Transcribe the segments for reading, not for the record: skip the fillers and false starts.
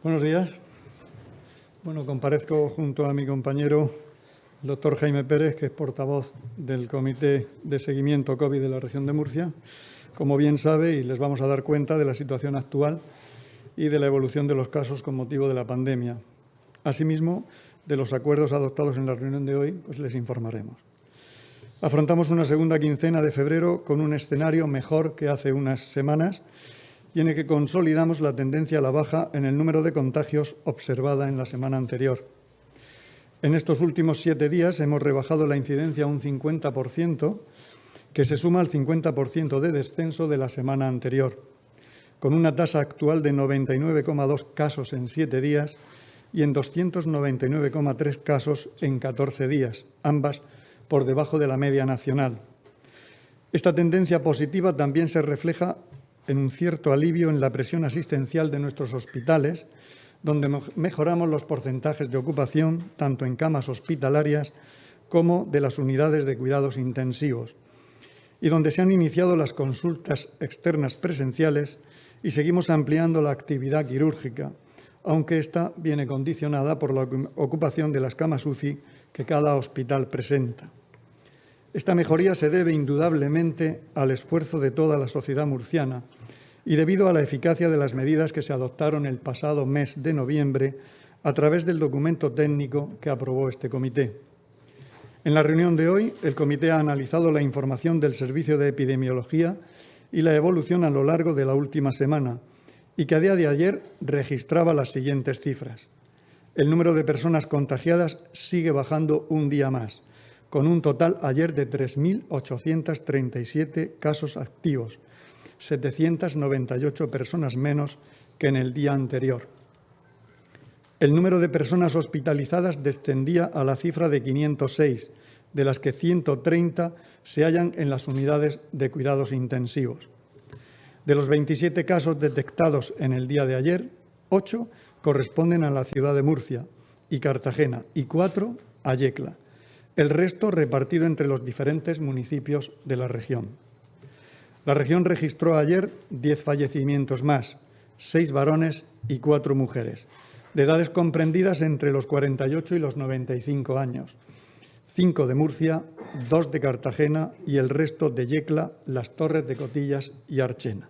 Buenos días. Bueno, comparezco junto a mi compañero, el doctor Jaime Pérez, que es portavoz del Comité de Seguimiento COVID de la región de Murcia, como bien sabe, y les vamos a dar cuenta de la situación actual y de la evolución de los casos con motivo de la pandemia. Asimismo, de los acuerdos adoptados en la reunión de hoy, pues les informaremos. Afrontamos una segunda quincena de febrero con un escenario mejor que hace unas semanas y en el que consolidamos la tendencia a la baja en el número de contagios observada en la semana anterior. En estos últimos 7 días hemos rebajado la incidencia a un 50%, que se suma al 50% de descenso de la semana anterior, con una tasa actual de 99,2 casos en 7 días y en 299,3 casos en 14 días, ambas por debajo de la media nacional. Esta tendencia positiva también se refleja en un cierto alivio en la presión asistencial de nuestros hospitales, donde mejoramos los porcentajes de ocupación tanto en camas hospitalarias como de las unidades de cuidados intensivos, y donde se han iniciado las consultas externas presenciales y seguimos ampliando la actividad quirúrgica, aunque esta viene condicionada por la ocupación de las camas UCI que cada hospital presenta. Esta mejoría se debe indudablemente al esfuerzo de toda la sociedad murciana y debido a la eficacia de las medidas que se adoptaron el pasado mes de noviembre a través del documento técnico que aprobó este comité. En la reunión de hoy, el comité ha analizado la información del Servicio de Epidemiología y la evolución a lo largo de la última semana, y que a día de ayer registraba las siguientes cifras. El número de personas contagiadas sigue bajando un día más, con un total ayer de 3.837 casos activos, 798 personas menos que en el día anterior. El número de personas hospitalizadas descendía a la cifra de 506, de las que 130 se hallan en las unidades de cuidados intensivos. De los 27 casos detectados en el día de ayer, 8 corresponden a la ciudad de Murcia y Cartagena y 4 a Yecla. El resto repartido entre los diferentes municipios de la región. La región registró ayer 10 fallecimientos más, 6 varones y 4 mujeres, de edades comprendidas entre los 48 y los 95 años, 5 de Murcia, 2 de Cartagena y el resto de Yecla, Las Torres de Cotillas y Archena.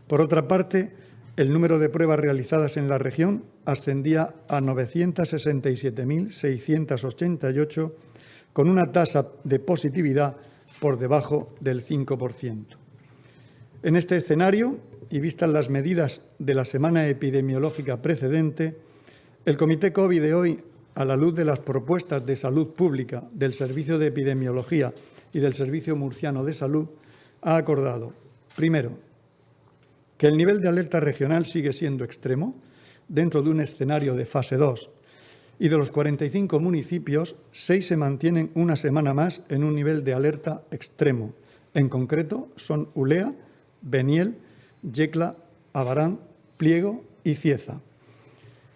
Por otra parte, el número de pruebas realizadas en la región ascendía a 967.688, con una tasa de positividad por debajo del 5%. En este escenario, y vistas las medidas de la semana epidemiológica precedente, el Comité COVID de hoy, a la luz de las propuestas de salud pública del Servicio de Epidemiología y del Servicio Murciano de Salud, ha acordado, primero, que el nivel de alerta regional sigue siendo extremo dentro de un escenario de fase 2 y de los 45 municipios, 6 se mantienen una semana más en un nivel de alerta extremo. En concreto, son Ulea, Beniel, Yecla, Abarán, Pliego y Cieza.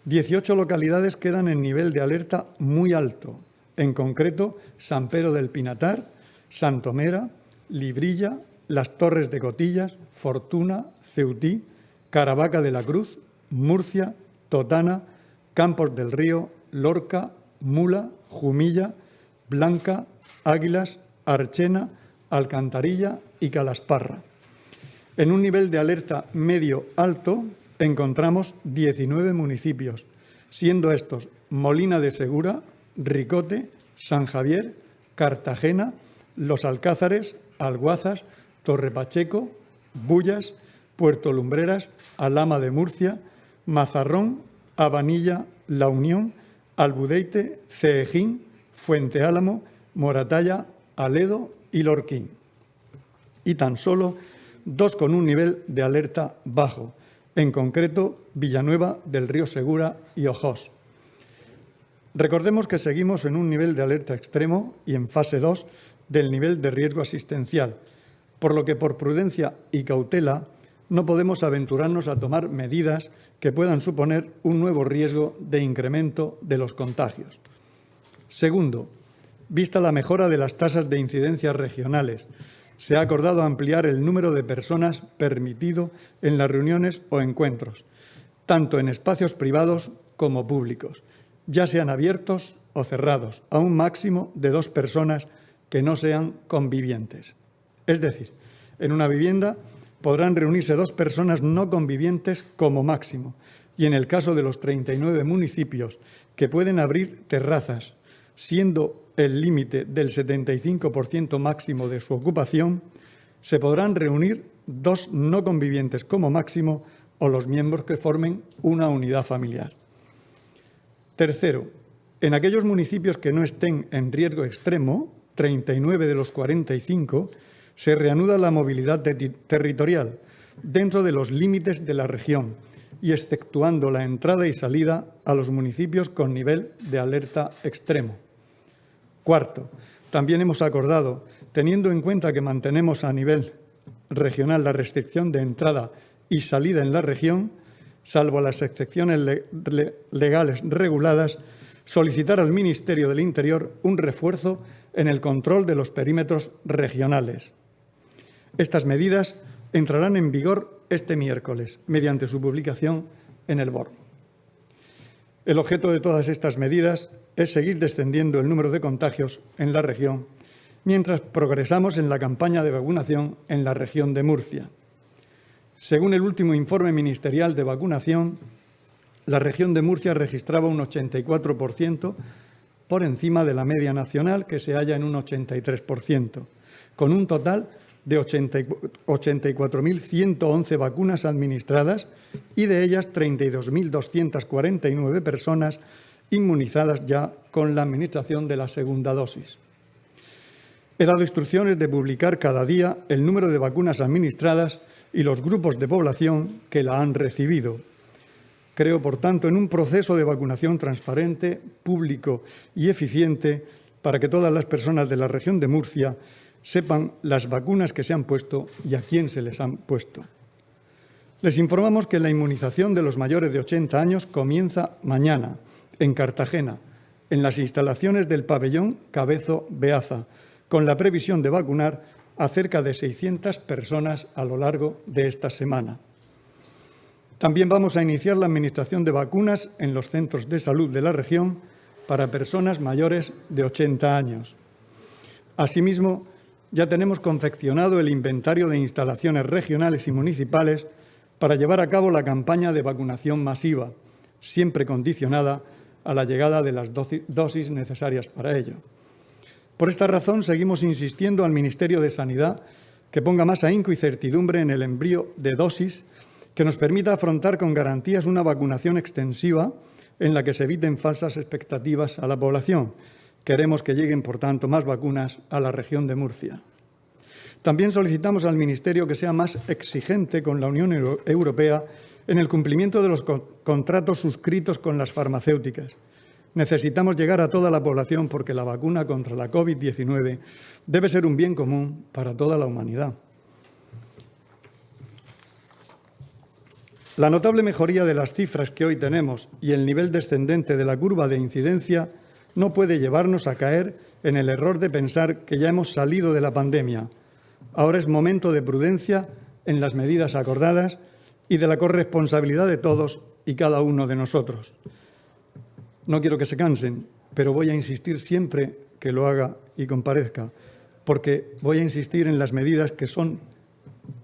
18 localidades quedan en nivel de alerta muy alto, en concreto San Pedro del Pinatar, Santomera, Librilla, Las Torres de Cotillas, Fortuna, Ceutí, Caravaca de la Cruz, Murcia, Totana, Campos del Río, Lorca, Mula, Jumilla, Blanca, Águilas, Archena, Alcantarilla y Calasparra. En un nivel de alerta medio-alto encontramos 19 municipios, siendo estos Molina de Segura, Ricote, San Javier, Cartagena, Los Alcázares, Alguazas, Torrepacheco, Bullas, Puerto Lumbreras, Alhama de Murcia, Mazarrón, Abanilla, La Unión, Albudeite, Ceejín, Fuente Álamo, Moratalla, Aledo y Lorquín. Y tan solo 2 con un nivel de alerta bajo, en concreto Villanueva del Río Segura y Ojós. Recordemos que seguimos en un nivel de alerta extremo y en fase 2 del nivel de riesgo asistencial, por lo que por prudencia y cautela no podemos aventurarnos a tomar medidas que puedan suponer un nuevo riesgo de incremento de los contagios. Segundo, vista la mejora de las tasas de incidencia regionales, se ha acordado ampliar el número de personas permitido en las reuniones o encuentros, tanto en espacios privados como públicos, ya sean abiertos o cerrados, a un máximo de 2 personas que no sean convivientes. Es decir, en una vivienda podrán reunirse 2 personas no convivientes como máximo, y en el caso de los 39 municipios que pueden abrir terrazas, siendo el límite del 75% máximo de su ocupación, se podrán reunir 2 no convivientes como máximo o los miembros que formen una unidad familiar. Tercero, en aquellos municipios que no estén en riesgo extremo, 39 de los 45, se reanuda la movilidad territorial dentro de los límites de la región y exceptuando la entrada y salida a los municipios con nivel de alerta extremo. Cuarto, también hemos acordado, teniendo en cuenta que mantenemos a nivel regional la restricción de entrada y salida en la región, salvo las excepciones legales reguladas, solicitar al Ministerio del Interior un refuerzo en el control de los perímetros regionales. Estas medidas entrarán en vigor este miércoles, mediante su publicación en el BOR. El objeto de todas estas medidas es seguir descendiendo el número de contagios en la región, mientras progresamos en la campaña de vacunación en la región de Murcia. Según el último informe ministerial de vacunación, la región de Murcia registraba un 84% por encima de la media nacional, que se halla en un 83%, con un total de 84.111 vacunas administradas y de ellas 32.249 personas inmunizadas ya con la administración de la segunda dosis. He dado instrucciones de publicar cada día el número de vacunas administradas y los grupos de población que la han recibido. Creo, por tanto, en un proceso de vacunación transparente, público y eficiente para que todas las personas de la región de Murcia sepan las vacunas que se han puesto y a quién se les han puesto. Les informamos que la inmunización de los mayores de 80 años comienza mañana, en Cartagena, en las instalaciones del pabellón Cabezo Beaza, con la previsión de vacunar a cerca de 600 personas a lo largo de esta semana. También vamos a iniciar la administración de vacunas en los centros de salud de la región para personas mayores de 80 años. Asimismo, ya tenemos confeccionado el inventario de instalaciones regionales y municipales para llevar a cabo la campaña de vacunación masiva, siempre condicionada a la llegada de las dosis necesarias para ello. Por esta razón, seguimos insistiendo al Ministerio de Sanidad que ponga más ahínco y certidumbre en el envío de dosis que nos permita afrontar con garantías una vacunación extensiva en la que se eviten falsas expectativas a la población. Queremos que lleguen, por tanto, más vacunas a la región de Murcia. También solicitamos al Ministerio que sea más exigente con la Unión Europea en el cumplimiento de los contratos suscritos con las farmacéuticas. Necesitamos llegar a toda la población porque la vacuna contra la COVID-19 debe ser un bien común para toda la humanidad. La notable mejoría de las cifras que hoy tenemos y el nivel descendente de la curva de incidencia no puede llevarnos a caer en el error de pensar que ya hemos salido de la pandemia. Ahora es momento de prudencia en las medidas acordadas y de la corresponsabilidad de todos y cada uno de nosotros. No quiero que se cansen, pero voy a insistir siempre que lo haga y comparezca, porque voy a insistir en las medidas que son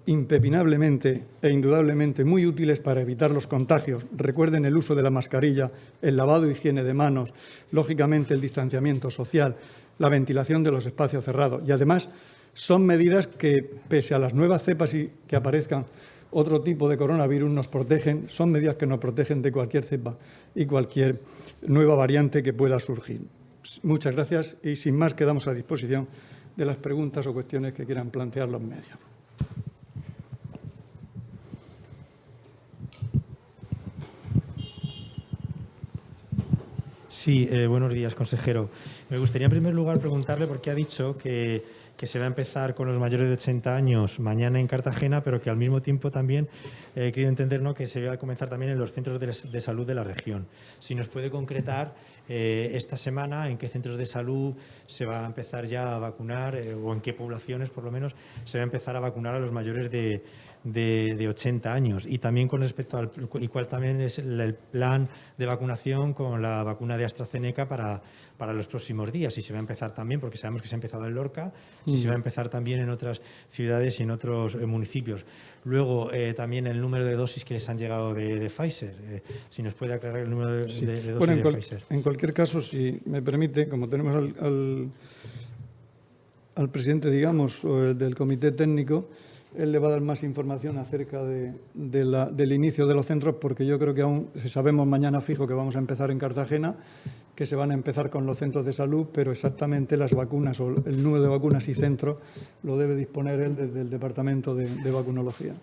impepinablemente e indudablemente muy útiles para evitar los contagios. Recuerden el uso de la mascarilla, el lavado e higiene de manos, lógicamente el distanciamiento social, la ventilación de los espacios cerrados. Y además son medidas que, pese a las nuevas cepas y que aparezcan otro tipo de coronavirus, nos protegen, son medidas que nos protegen de cualquier cepa y cualquier nueva variante que pueda surgir. Muchas gracias y sin más quedamos a disposición de las preguntas o cuestiones que quieran plantear los medios. Sí, buenos días, consejero. Me gustaría en primer lugar preguntarle por qué ha dicho que que se va a empezar con los mayores de 80 años mañana en Cartagena, pero que al mismo tiempo también he querido entender, ¿no?, que se va a comenzar también en los centros de salud de la región. Si nos puede concretar esta semana en qué centros de salud se va a empezar ya a vacunar o en qué poblaciones, por lo menos, se va a empezar a vacunar a los mayores de 80 años, y también con respecto al y cuál también es el plan de vacunación con la vacuna de AstraZeneca para los próximos días, si se va a empezar también, porque sabemos que se ha empezado en Lorca, si se va a empezar también en otras ciudades y en otros municipios. Luego, también el número de dosis que les han llegado de Pfizer, si nos puede aclarar el número de dosis de Pfizer. En cualquier caso, si me permite, como tenemos al presidente, digamos, del comité técnico, él le va a dar más información acerca del inicio de los centros, porque yo creo que aún, si sabemos mañana fijo que vamos a empezar en Cartagena, que se van a empezar con los centros de salud, pero exactamente las vacunas o el número de vacunas y centros lo debe disponer él desde el Departamento de Vacunología.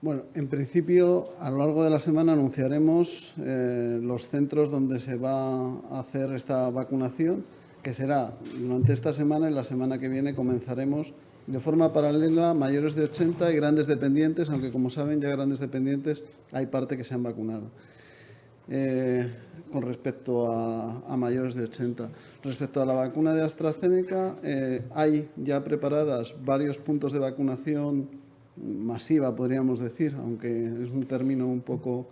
Bueno, en principio, a lo largo de la semana anunciaremos los centros donde se va a hacer esta vacunación, que será durante esta semana, y la semana que viene comenzaremos de forma paralela mayores de 80 y grandes dependientes, aunque como saben ya grandes dependientes hay parte que se han vacunado. Con respecto a mayores de 80. Respecto a la vacuna de AstraZeneca, hay ya preparadas varios puntos de vacunación masiva, podríamos decir, aunque es un término un poco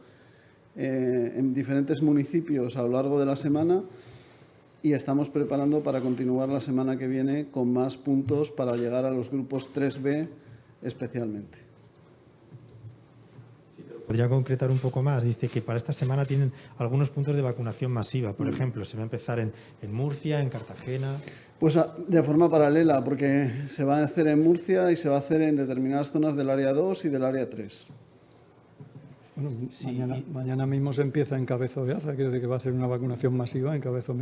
en diferentes municipios a lo largo de la semana, y estamos preparando para continuar la semana que viene con más puntos para llegar a los grupos 3B especialmente. Sí, pero podría concretar un poco más. Dice que para esta semana tienen algunos puntos de vacunación masiva. Por ejemplo, se va a empezar en Murcia, en Cartagena. Pues de forma paralela, porque se va a hacer en Murcia y se va a hacer en determinadas zonas del área 2 y del área 3. Bueno, sí. Mañana mismo se empieza en Cabezo Beaza, quiere decir que va a ser una vacunación masiva en Cabezo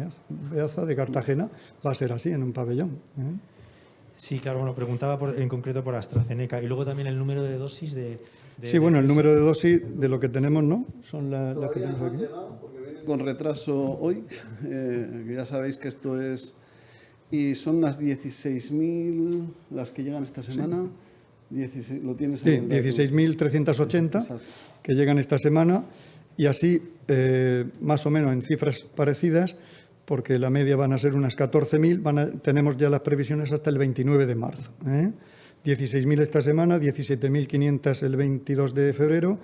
Beaza de Cartagena, va a ser así, en un pabellón. Sí, claro, bueno, preguntaba en concreto por AstraZeneca y luego también el número de dosis sí, bueno, el número de dosis de lo que tenemos, ¿no? Son las que tenemos aquí. Porque viene con retraso hoy, que ya sabéis que esto es... Y son las 16.000 las que llegan esta semana. Sí. 16, ¿lo tienes sí, 16.380 que llegan esta semana, y así más o menos en cifras parecidas, porque la media van a ser unas 14.000, tenemos ya las previsiones hasta el 29 de marzo. 16.000 esta semana, 17.500 el 22 de febrero,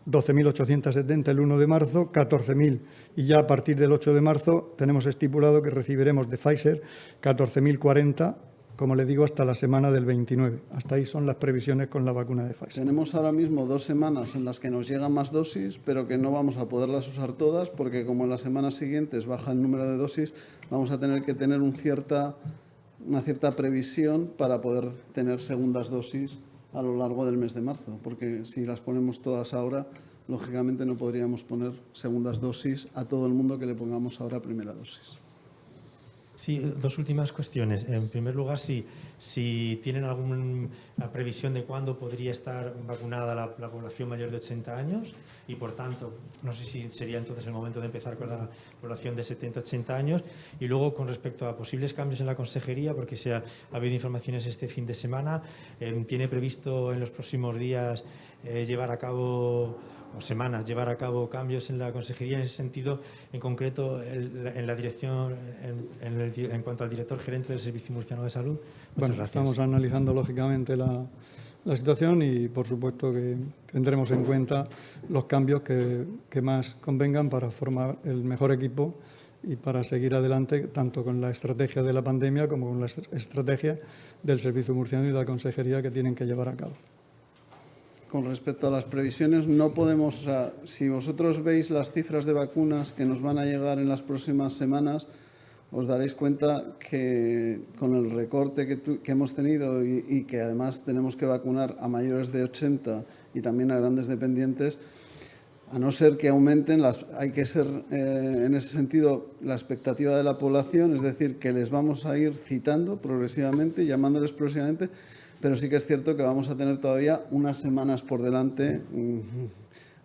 12.870 el 1 de marzo, 14.000, y ya a partir del 8 de marzo tenemos estipulado que recibiremos de Pfizer 14.040, como le digo, hasta la semana del 29. Hasta ahí son las previsiones con la vacuna de Pfizer. Tenemos ahora mismo 2 semanas en las que nos llegan más dosis, pero que no vamos a poderlas usar todas, porque como en las semanas siguientes baja el número de dosis, vamos a tener que tener una cierta previsión para poder tener segundas dosis a lo largo del mes de marzo, porque si las ponemos todas ahora, lógicamente no podríamos poner segundas dosis a todo el mundo que le pongamos ahora primera dosis. Sí, dos últimas cuestiones. En primer lugar, si tienen alguna previsión de cuándo podría estar vacunada la población mayor de 80 años y, por tanto, no sé si sería entonces el momento de empezar con la población de 70-80 años. Y luego, con respecto a posibles cambios en la consejería, porque ha habido informaciones este fin de semana, ¿tiene previsto en los próximos días llevar a cabo cambios en la consejería en ese sentido, en concreto en la dirección, en cuanto al director gerente del Servicio Murciano de Salud? Muchas gracias. Estamos analizando lógicamente la situación y, por supuesto, que tendremos en cuenta los cambios que más convengan para formar el mejor equipo y para seguir adelante tanto con la estrategia de la pandemia como con la estrategia del Servicio Murciano y de la consejería que tienen que llevar a cabo. Con respecto a las previsiones, no podemos, si vosotros veis las cifras de vacunas que nos van a llegar en las próximas semanas, os daréis cuenta que con el recorte que hemos tenido y que además tenemos que vacunar a mayores de 80 y también a grandes dependientes, a no ser que aumenten, hay que ser en ese sentido la expectativa de la población, es decir, que les vamos a ir citando progresivamente, llamándoles progresivamente, pero sí que es cierto que vamos a tener todavía unas semanas por delante,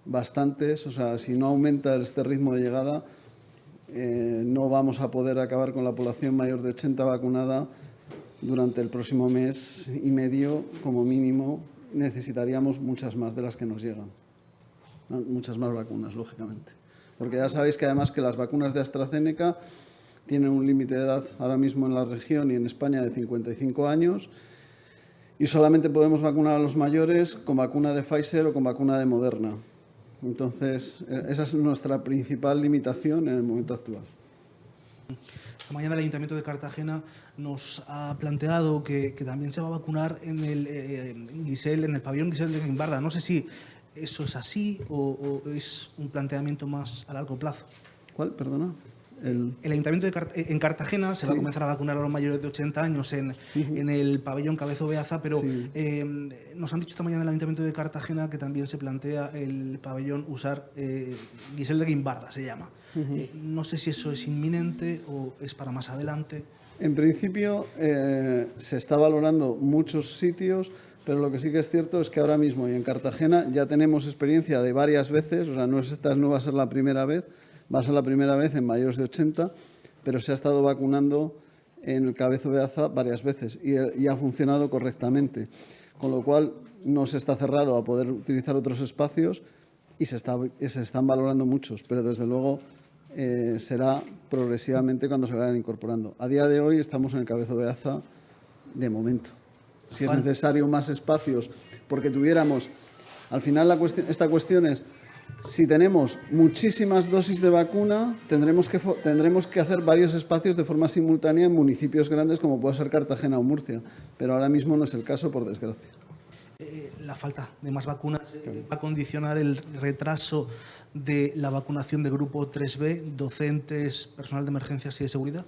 bastantes. O sea, si no aumenta este ritmo de llegada, no vamos a poder acabar con la población mayor de 80 vacunada durante el próximo mes y medio, como mínimo, necesitaríamos muchas más de las que nos llegan. Muchas más vacunas, lógicamente. Porque ya sabéis que además que las vacunas de AstraZeneca tienen un límite de edad ahora mismo en la región y en España de 55 años y solamente podemos vacunar a los mayores con vacuna de Pfizer o con vacuna de Moderna. Entonces, esa es nuestra principal limitación en el momento actual. Esta mañana el Ayuntamiento de Cartagena nos ha planteado que también se va a vacunar en el en el pabellón Guisel de Guimbarda. No sé si eso es así o es un planteamiento más a largo plazo. ¿Cuál? Perdona. El Ayuntamiento en Cartagena se va a comenzar a vacunar a los mayores de 80 años en el pabellón Cabezo Beaza, pero nos han dicho esta mañana en el Ayuntamiento de Cartagena que también se plantea el pabellón usar Guisel de Guimbarda, se llama. No sé si eso es inminente o es para más adelante. En principio se está valorando muchos sitios, pero lo que sí que es cierto es que ahora mismo y en Cartagena ya tenemos experiencia de varias veces, o sea, esta no va a ser la primera vez, va a ser la primera vez en mayores de 80, pero se ha estado vacunando en el Cabezo Beaza varias veces y ha funcionado correctamente, con lo cual no se está cerrado a poder utilizar otros espacios y se están valorando muchos, pero desde luego será progresivamente cuando se vayan incorporando. A día de hoy estamos en el Cabezo Beaza de momento. Si es necesario más espacios, porque tuviéramos, al final esta cuestión es, si tenemos muchísimas dosis de vacuna, tendremos que hacer varios espacios de forma simultánea en municipios grandes como puede ser Cartagena o Murcia, pero ahora mismo no es el caso, por desgracia. La falta de más vacunas va a condicionar el retraso de la vacunación del grupo 3B, docentes, personal de emergencias y de seguridad.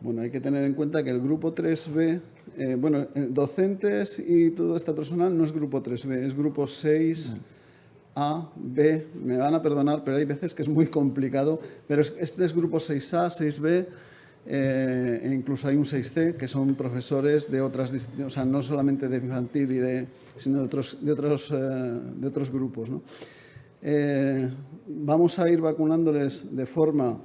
Bueno, hay que tener en cuenta que el grupo 3B, docentes y todo este personal no es grupo 3B, es grupo 6A, B. Me van a perdonar, pero hay veces que es muy complicado. Pero este es grupo 6A, 6B, e incluso hay un 6C, que son profesores de otras disciplinas, o sea, no solamente de infantil sino de otros grupos, ¿no? Vamos a ir vacunándoles de forma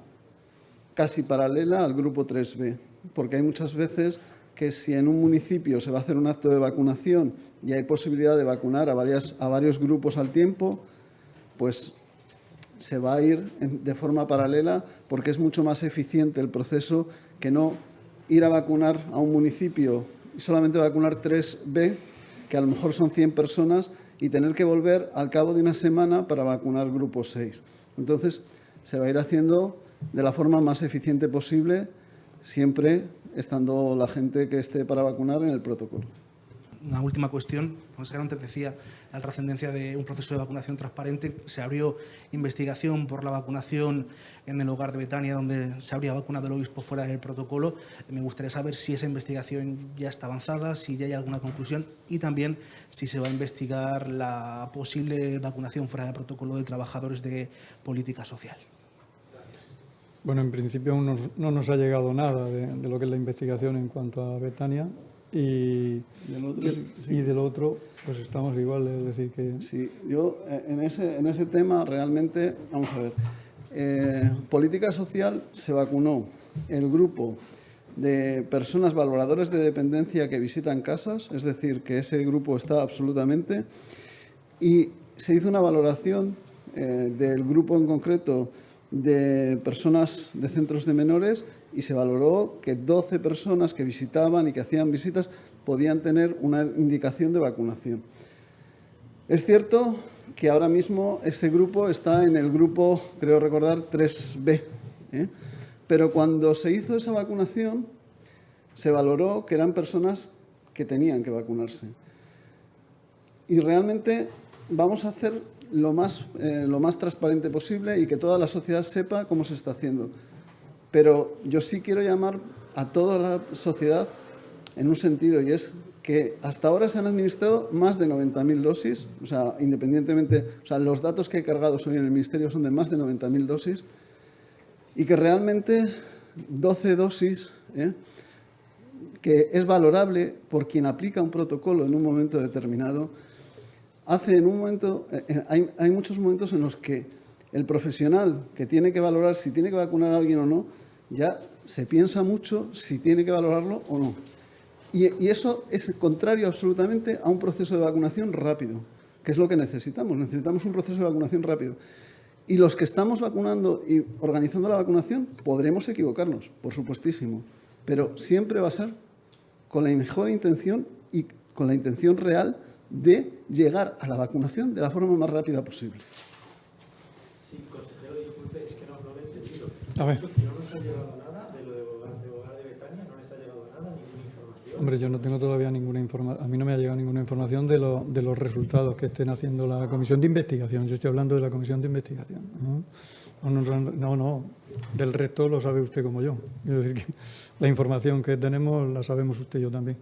casi paralela al grupo 3B, porque hay muchas veces que si en un municipio se va a hacer un acto de vacunación y hay posibilidad de vacunar a varios grupos al tiempo, pues se va a ir de forma paralela porque es mucho más eficiente el proceso que no ir a vacunar a un municipio y solamente vacunar 3B, que a lo mejor son 100 personas, y tener que volver al cabo de una semana para vacunar grupo 6. Entonces, se va a ir haciendo de la forma más eficiente posible, siempre estando la gente que esté para vacunar en el protocolo. Una última cuestión. Antes decía la trascendencia de un proceso de vacunación transparente. Se abrió investigación por la vacunación en el hogar de Betania, donde se habría vacunado el obispo fuera del protocolo. Me gustaría saber si esa investigación ya está avanzada, si ya hay alguna conclusión y también si se va a investigar la posible vacunación fuera del protocolo de trabajadores de política social. Bueno, en principio no nos ha llegado nada de lo que es la investigación en cuanto a Betania y del otro pues estamos igual, es decir que... Sí, yo en ese tema realmente, vamos a ver, política social se vacunó el grupo de personas valoradores de dependencia que visitan casas, es decir, que ese grupo está absolutamente, y se hizo una valoración del grupo en concreto de personas de centros de menores y se valoró que 12 personas que visitaban y que hacían visitas podían tener una indicación de vacunación. Es cierto que ahora mismo ese grupo está en el grupo, creo recordar, 3B, pero cuando se hizo esa vacunación se valoró que eran personas que tenían que vacunarse. Y realmente vamos a hacer lo más transparente posible y que toda la sociedad sepa cómo se está haciendo. Pero yo sí quiero llamar a toda la sociedad en un sentido, y es que hasta ahora se han administrado más de 90.000 dosis, o sea, independientemente, o sea, los datos que he cargado hoy en el Ministerio son de más de 90.000 dosis, y que realmente 12 dosis, que es valorable por quien aplica un protocolo en un momento determinado, hay muchos momentos en los que el profesional que tiene que valorar si tiene que vacunar a alguien o no, ya se piensa mucho si tiene que valorarlo o no. Y eso es contrario absolutamente a un proceso de vacunación rápido, que es lo que necesitamos. Necesitamos un proceso de vacunación rápido. Y los que estamos vacunando y organizando la vacunación podremos equivocarnos, por supuestísimo, pero siempre va a ser con la mejor intención y con la intención real de llegar a la vacunación de la forma más rápida posible. Sí, consejero, disculpe, es que no lo he entendido. A ver. No nos ha llegado nada de lo de Hogar de Betania, no les ha llegado nada, ninguna información. Hombre, yo no tengo todavía ninguna información, a mí no me ha llegado ninguna información de los resultados que estén haciendo la comisión de investigación. Yo estoy hablando de la comisión de investigación. No, del resto lo sabe usted como yo. Quiero decir que la información que tenemos la sabemos usted y yo también.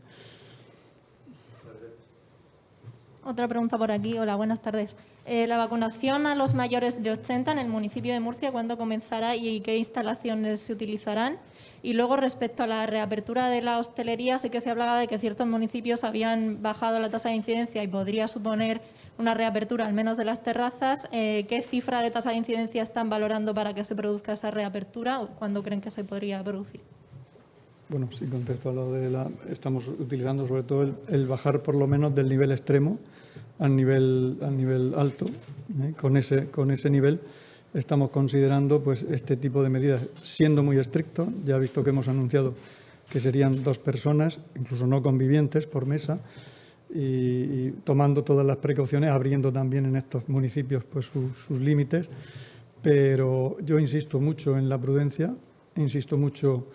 Otra pregunta por aquí. Hola, buenas tardes. La vacunación a los mayores de 80 en el municipio de Murcia, ¿cuándo comenzará y qué instalaciones se utilizarán? Y luego, respecto a la reapertura de la hostelería, sé que se hablaba de que ciertos municipios habían bajado la tasa de incidencia y podría suponer una reapertura, al menos de las terrazas. ¿Qué cifra de tasa de incidencia están valorando para que se produzca esa reapertura o cuándo creen que se podría producir? Bueno, sí, contesto a lo de estamos utilizando sobre todo el bajar por lo menos del nivel extremo al nivel alto. Con ese nivel estamos considerando pues este tipo de medidas, siendo muy estricto. Ya he visto que hemos anunciado que serían 2 personas, incluso no convivientes, por mesa, y tomando todas las precauciones, abriendo también en estos municipios pues sus límites. Pero yo insisto mucho en la prudencia, insisto mucho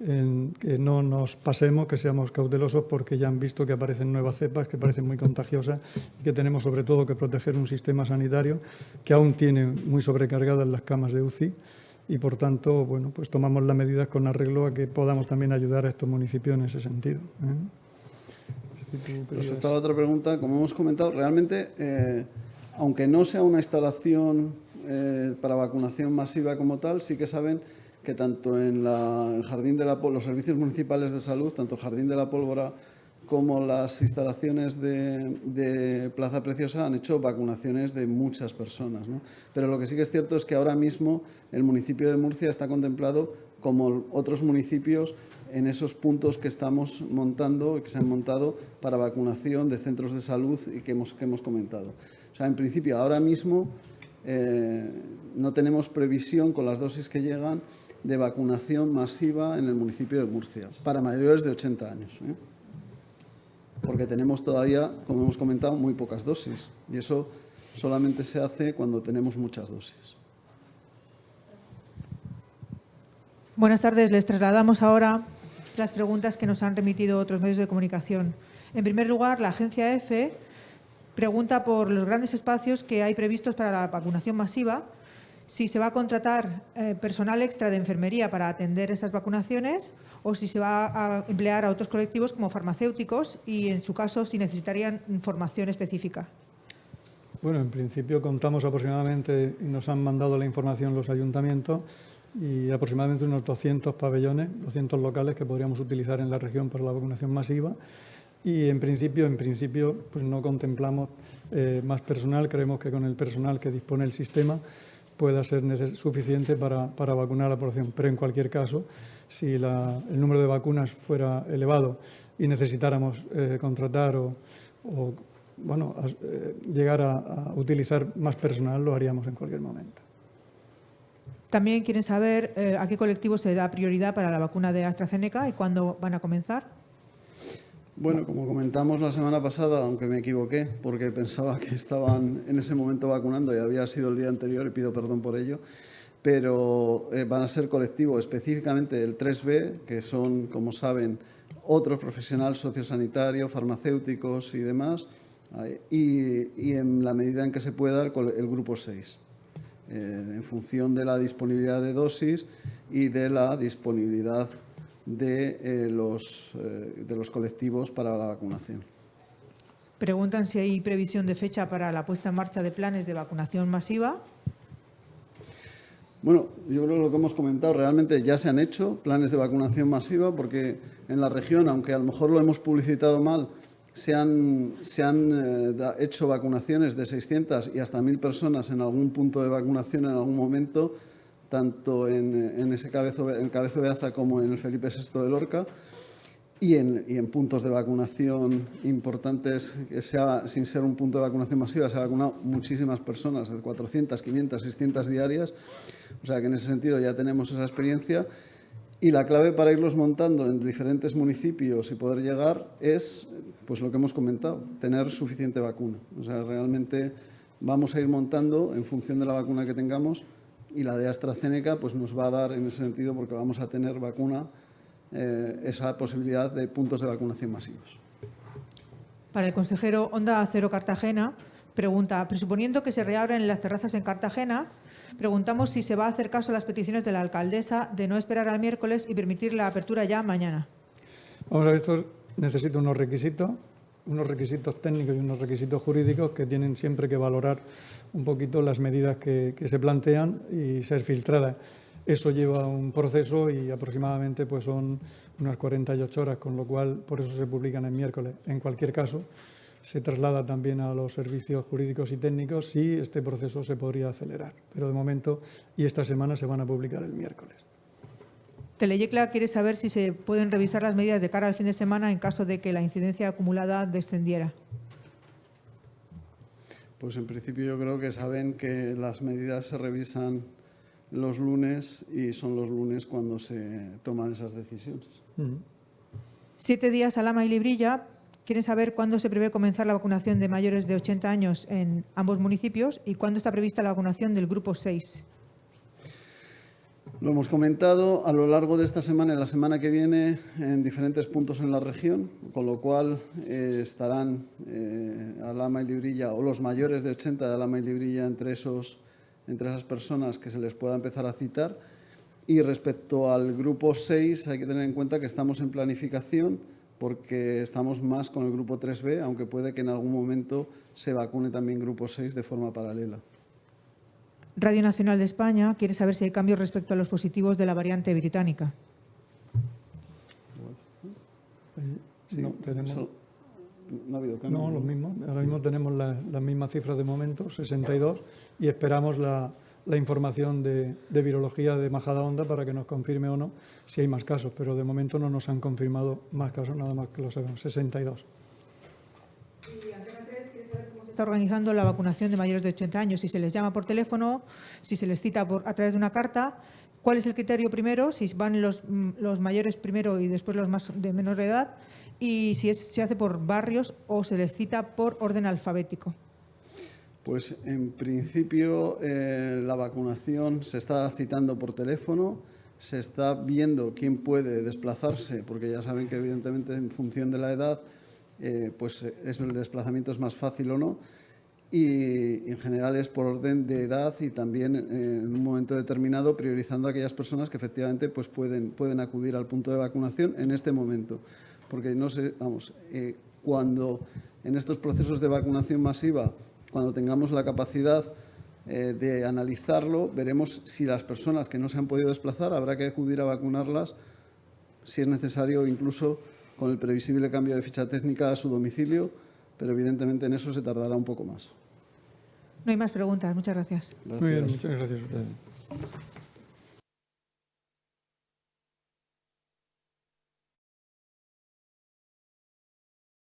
en que no nos pasemos, que seamos cautelosos, porque ya han visto que aparecen nuevas cepas que parecen muy contagiosas y que tenemos sobre todo que proteger un sistema sanitario que aún tiene muy sobrecargadas las camas de UCI y, por tanto, bueno, pues tomamos las medidas con arreglo a que podamos también ayudar a estos municipios en ese sentido. Respecto a la otra pregunta, como hemos comentado, realmente, aunque no sea una instalación para vacunación masiva como tal, sí que saben que tanto en el Jardín de la Pólvora, los servicios municipales de salud, tanto el Jardín de la Pólvora como las instalaciones de Plaza Preciosa han hecho vacunaciones de muchas personas, ¿no? Pero lo que sí que es cierto es que ahora mismo el municipio de Murcia está contemplado como otros municipios en esos puntos que estamos montando y que se han montado para vacunación de centros de salud y que hemos comentado. O sea, en principio, ahora mismo no tenemos previsión con las dosis que llegan de vacunación masiva en el municipio de Murcia para mayores de 80 años. Porque tenemos todavía, como hemos comentado, muy pocas dosis y eso solamente se hace cuando tenemos muchas dosis. Buenas tardes. Les trasladamos ahora las preguntas que nos han remitido otros medios de comunicación. En primer lugar, la agencia EFE pregunta por los grandes espacios que hay previstos para la vacunación masiva, si se va a contratar personal extra de enfermería para atender esas vacunaciones o si se va a emplear a otros colectivos como farmacéuticos y, en su caso, si necesitarían formación específica. Bueno, en principio contamos aproximadamente, y nos han mandado la información los ayuntamientos, y aproximadamente unos 200 pabellones, 200 locales que podríamos utilizar en la región para la vacunación masiva. Y en principio pues no contemplamos más personal. Creemos que con el personal que dispone el sistema pueda ser suficiente para vacunar a la población. Pero en cualquier caso, si el número de vacunas fuera elevado y necesitáramos contratar o llegar a utilizar más personal, lo haríamos en cualquier momento. También quieren saber a qué colectivo se da prioridad para la vacuna de AstraZeneca y cuándo van a comenzar. Bueno, como comentamos la semana pasada, aunque me equivoqué porque pensaba que estaban en ese momento vacunando y había sido el día anterior y pido perdón por ello, pero van a ser colectivos, específicamente el 3B, que son, como saben, otros profesionales sociosanitarios, farmacéuticos y demás, y en la medida en que se pueda el grupo 6. En función de la disponibilidad de dosis y de la disponibilidad de los colectivos para la vacunación. Preguntan si hay previsión de fecha para la puesta en marcha de planes de vacunación masiva. Bueno, yo creo que lo que hemos comentado, realmente ya se han hecho planes de vacunación masiva porque en la región, aunque a lo mejor lo hemos publicitado mal, se han hecho vacunaciones de 600 y hasta 1.000 personas en algún punto de vacunación en algún momento tanto en ese Cabezo Beaza como en el Felipe VI de Lorca, y en puntos de vacunación importantes, que sin ser un punto de vacunación masiva, se han vacunado muchísimas personas, de 400, 500, 600 diarias. O sea que en ese sentido ya tenemos esa experiencia. Y la clave para irlos montando en diferentes municipios y poder llegar es, pues lo que hemos comentado, tener suficiente vacuna. O sea, realmente vamos a ir montando en función de la vacuna que tengamos, y la de AstraZeneca pues nos va a dar en ese sentido, porque vamos a tener vacuna, esa posibilidad de puntos de vacunación masivos. Para el consejero, Onda Cero Cartagena pregunta, presuponiendo que se reabren las terrazas en Cartagena, preguntamos si se va a hacer caso a las peticiones de la alcaldesa de no esperar al miércoles y permitir la apertura ya mañana. Vamos a ver, esto necesita unos requisitos técnicos y unos requisitos jurídicos que tienen siempre que valorar un poquito las medidas que se plantean y ser filtradas. Eso lleva un proceso y aproximadamente pues son unas 48 horas, con lo cual por eso se publican el miércoles. En cualquier caso, se traslada también a los servicios jurídicos y técnicos si este proceso se podría acelerar. Pero de momento y esta semana se van a publicar el miércoles. Teleyecla quiere saber si se pueden revisar las medidas de cara al fin de semana en caso de que la incidencia acumulada descendiera. Pues en principio yo creo que saben que las medidas se revisan los lunes y son los lunes cuando se toman esas decisiones. 7 días Alhama y Librilla quieren saber cuándo se prevé comenzar la vacunación de mayores de 80 años en ambos municipios y cuándo está prevista la vacunación del grupo 6. Lo hemos comentado a lo largo de esta semana y la semana que viene en diferentes puntos en la región, con lo cual estarán Alhama y Librilla, o los mayores de 80 de Alhama y Librilla, entre esas personas que se les pueda empezar a citar. Y respecto al grupo 6, hay que tener en cuenta que estamos en planificación, porque estamos más con el grupo 3B, aunque puede que en algún momento se vacune también grupo 6 de forma paralela. Radio Nacional de España quiere saber si hay cambios respecto a los positivos de la variante británica. Sí, no ha habido cambios. No, los mismos. Ahora mismo tenemos las mismas cifras de momento, 62, y esperamos la información de virología de Majadahonda para que nos confirme o no si hay más casos, pero de momento no nos han confirmado más casos, nada más que lo sabemos, 62. Está organizando la vacunación de mayores de 80 años, si se les llama por teléfono, si se les cita a través de una carta. ¿Cuál es el criterio primero? Si van los mayores primero y después los más de menor edad, y si se hace por barrios o se les cita por orden alfabético. Pues en principio la vacunación se está citando por teléfono, se está viendo quién puede desplazarse, porque ya saben que evidentemente en función de la edad pues el desplazamiento es más fácil o no, y en general es por orden de edad y también en un momento determinado priorizando a aquellas personas que efectivamente pues pueden acudir al punto de vacunación en este momento. Porque no sé, cuando en estos procesos de vacunación masiva, cuando tengamos la capacidad de analizarlo, veremos si las personas que no se han podido desplazar habrá que acudir a vacunarlas, si es necesario, incluso con el previsible cambio de ficha técnica a su domicilio, pero evidentemente en eso se tardará un poco más. No hay más preguntas. Muchas gracias. Gracias. Muy bien, muchas gracias a ustedes.